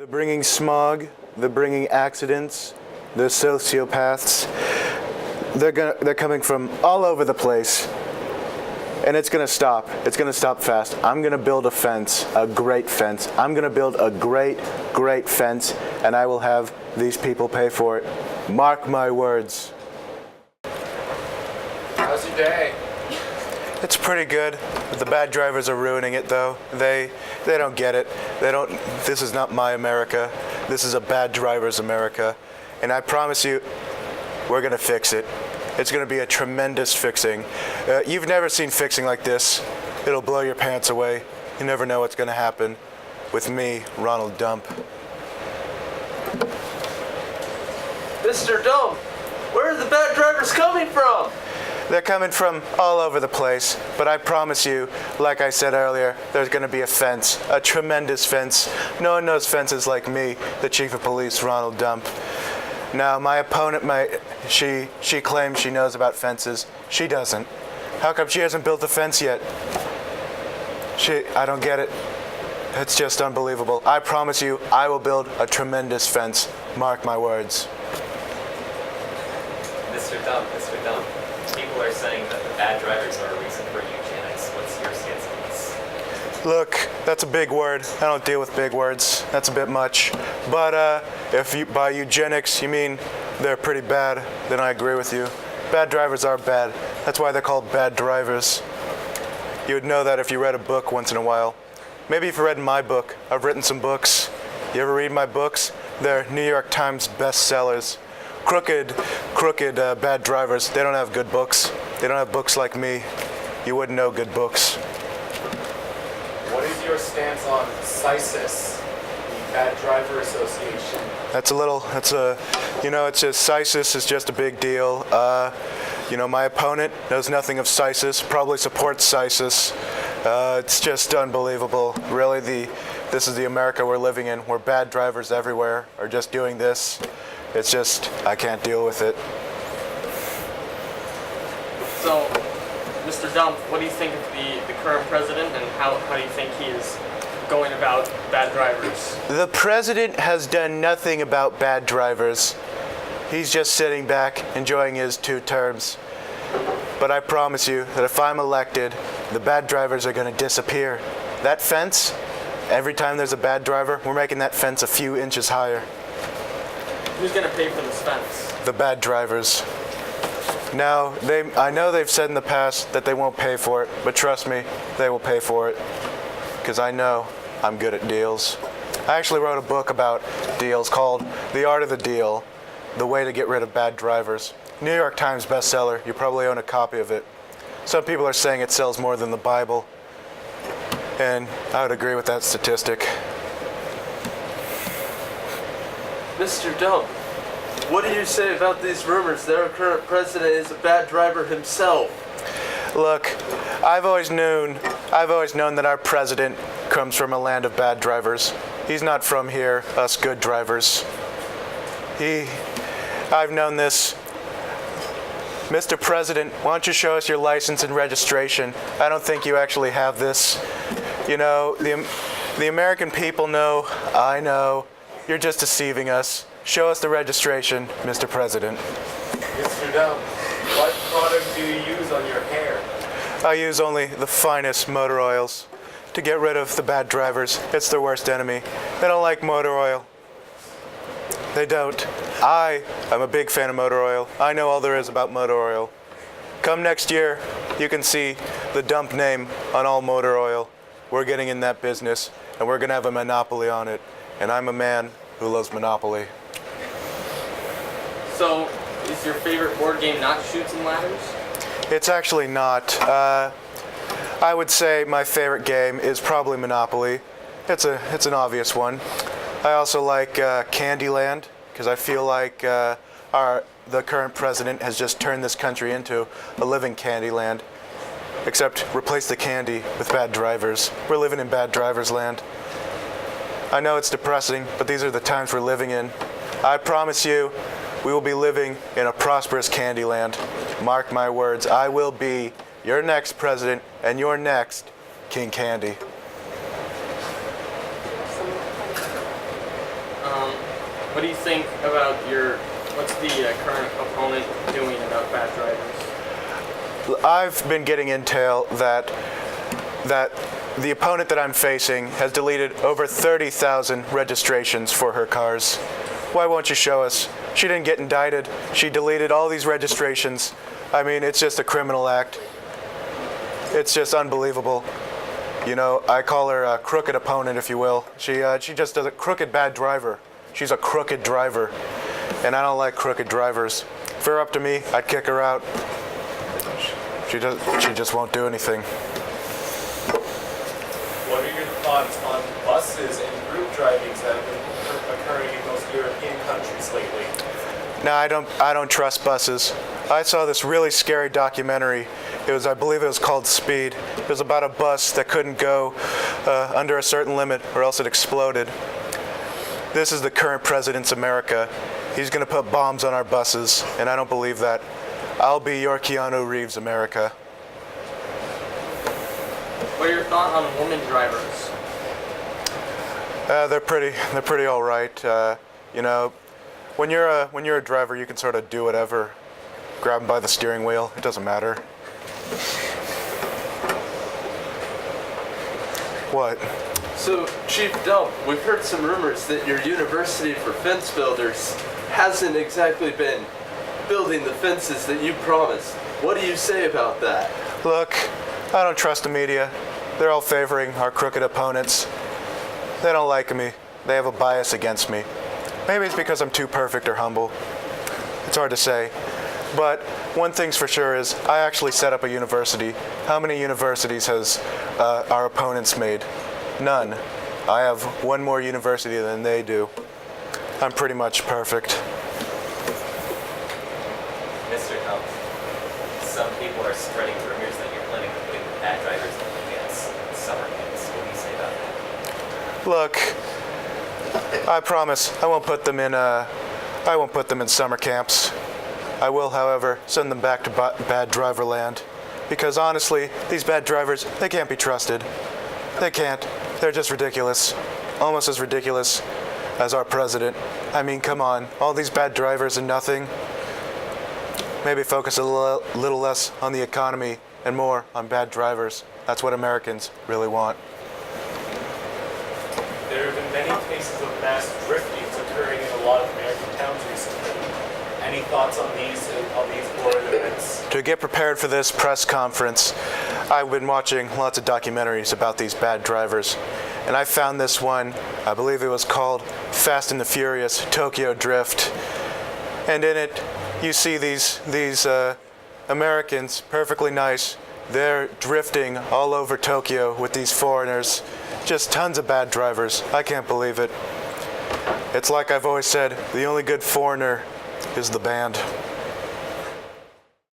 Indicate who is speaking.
Speaker 1: They're bringing smog, they're bringing accidents, they're sociopaths. They're coming from all over the place. And it's gonna stop. It's gonna stop fast. I'm gonna build a fence, a great fence. I'm gonna build a great, great fence, and I will have these people pay for it. Mark my words.
Speaker 2: How's your day?
Speaker 1: It's pretty good. The bad drivers are ruining it, though. They don't get it. This is not my America. This is a bad driver's America. And I promise you, we're gonna fix it. It's gonna be a tremendous fixing. You've never seen fixing like this. It'll blow your pants away. You never know what's gonna happen with me, Ronald Dump.
Speaker 2: Mr. Dump, where are the bad drivers coming from?
Speaker 1: They're coming from all over the place, but I promise you, like I said earlier, there's going to be a fence, a tremendous fence. No one knows fences like me, the Chief of Police, Ronald Dump. Now, my opponent, she claims she knows about fences. She doesn't. How come she hasn't built a fence yet? I don't get it. It's just unbelievable. I promise you, I will build a tremendous fence. Mark my words.
Speaker 3: Mr. Dump. People are saying that the bad drivers are a reason for eugenics. What's your stance on this?
Speaker 1: Look, that's a big word. I don't deal with big words. That's a bit much. But if you by eugenics you mean they're pretty bad, then I agree with you. Bad drivers are bad. That's why they're called bad drivers. You would know that if you read a book once in a while. Maybe if you read my book. I've written some books. You ever read my books? They're New York Times bestsellers. Crooked bad drivers, they don't have good books. They don't have books like me. You wouldn't know good books.
Speaker 2: What is your stance on CISIS, the Bad Driver Association?
Speaker 1: It's just CISIS is just a big deal. My opponent knows nothing of CISIS, probably supports CISIS. It's just unbelievable. Really, this is the America we're living in, where bad drivers everywhere are just doing this. It's just, I can't deal with it.
Speaker 4: So, Mr. Dump, what do you think of the current president, and how do you think he is going about bad drivers?
Speaker 1: The president has done nothing about bad drivers. He's just sitting back, enjoying his 2 terms. But I promise you that if I'm elected, the bad drivers are going to disappear. That fence, every time there's a bad driver, we're making that fence a few inches higher.
Speaker 4: Who's going to pay for this fence?
Speaker 1: The bad drivers. Now, I know they've said in the past that they won't pay for it, but trust me, they will pay for it. Because I know I'm good at deals. I actually wrote a book about deals called The Art of the Deal, The Way to Get Rid of Bad Drivers. New York Times bestseller. You probably own a copy of it. Some people are saying it sells more than the Bible. And I would agree with that statistic.
Speaker 2: Mr. Dump, what do you say about these rumors that our current president is a bad driver himself?
Speaker 1: Look, I've always known that our president comes from a land of bad drivers. He's not from here, us good drivers. I've known this. Mr. President, why don't you show us your license and registration? I don't think you actually have this. You know, the American people know, I know, you're just deceiving us. Show us the registration, Mr. President.
Speaker 2: Mr. Dump, what product do you use on your hair?
Speaker 1: I use only the finest motor oils to get rid of the bad drivers. It's their worst enemy. They don't like motor oil. They don't. I am a big fan of motor oil. I know all there is about motor oil. Come next year, you can see the Dump name on all motor oil. We're getting in that business, and we're going to have a monopoly on it. And I'm a man who loves Monopoly.
Speaker 4: So, is your favorite board game not Chutes and Ladders?
Speaker 1: It's actually not. I would say my favorite game is probably Monopoly. It's an obvious one. I also like Candyland, because I feel like the current president has just turned this country into a living Candyland. Except replace the candy with bad drivers. We're living in bad drivers land. I know it's depressing, but these are the times we're living in. I promise you, we will be living in a prosperous Candyland. Mark my words, I will be your next president and your next King Candy.
Speaker 4: What do you think about what's the current opponent doing about bad drivers?
Speaker 1: I've been getting intel that the opponent that I'm facing has deleted over 30,000 registrations for her cars. Why won't you show us? She didn't get indicted. She deleted all these registrations. I mean, it's just a criminal act. It's just unbelievable. You know, I call her a crooked opponent, if you will. She just does a crooked bad driver. She's a crooked driver, and I don't like crooked drivers. If it were up to me, I'd kick her out. She just won't do anything.
Speaker 5: What are your thoughts on buses and group drivings that have been occurring in most European countries lately?
Speaker 1: No, I don't trust buses. I saw this really scary documentary. I believe it was called Speed. It was about a bus that couldn't go under a certain limit or else it exploded. This is the current president's America. He's going to put bombs on our buses, and I don't believe that. I'll be your Keanu Reeves, America.
Speaker 4: What are your thoughts on women drivers?
Speaker 1: They're pretty all right. You know, when you're a driver, you can sort of do whatever. Grab them by the steering wheel. It doesn't matter. What?
Speaker 2: So, Chief Dump, we've heard some rumors that your university for fence builders hasn't exactly been building the fences that you promised. What do you say about that?
Speaker 1: Look, I don't trust the media. They're all favoring our crooked opponents. They don't like me. They have a bias against me. Maybe it's because I'm too perfect or humble. It's hard to say. But one thing's for sure is I actually set up a university. How many universities has our opponents made? None. I have one more university than they do. I'm pretty much perfect.
Speaker 3: Mr. Dump, some people are spreading rumors that you're planning on putting bad drivers against summer camps. What do you say about that?
Speaker 1: Look, I promise I won't put them in summer camps. I will, however, send them back to bad driver land. Because honestly, these bad drivers, they can't be trusted. They can't. They're just ridiculous. Almost as ridiculous as our president. I mean, come on. All these bad drivers and nothing. Maybe focus a little less on the economy and more on bad drivers. That's what Americans really want.
Speaker 5: There have been many cases of mass driftings occurring in a lot of American towns recently. Any thoughts on these horrid events?
Speaker 1: To get prepared for this press conference, I've been watching lots of documentaries about these bad drivers. And I found this one, I believe it was called Fast and the Furious Tokyo Drift. And in it, you see these Americans, perfectly nice, they're drifting all over Tokyo with these foreigners. Just tons of bad drivers. I can't believe it. It's like I've always said, the only good foreigner is the band.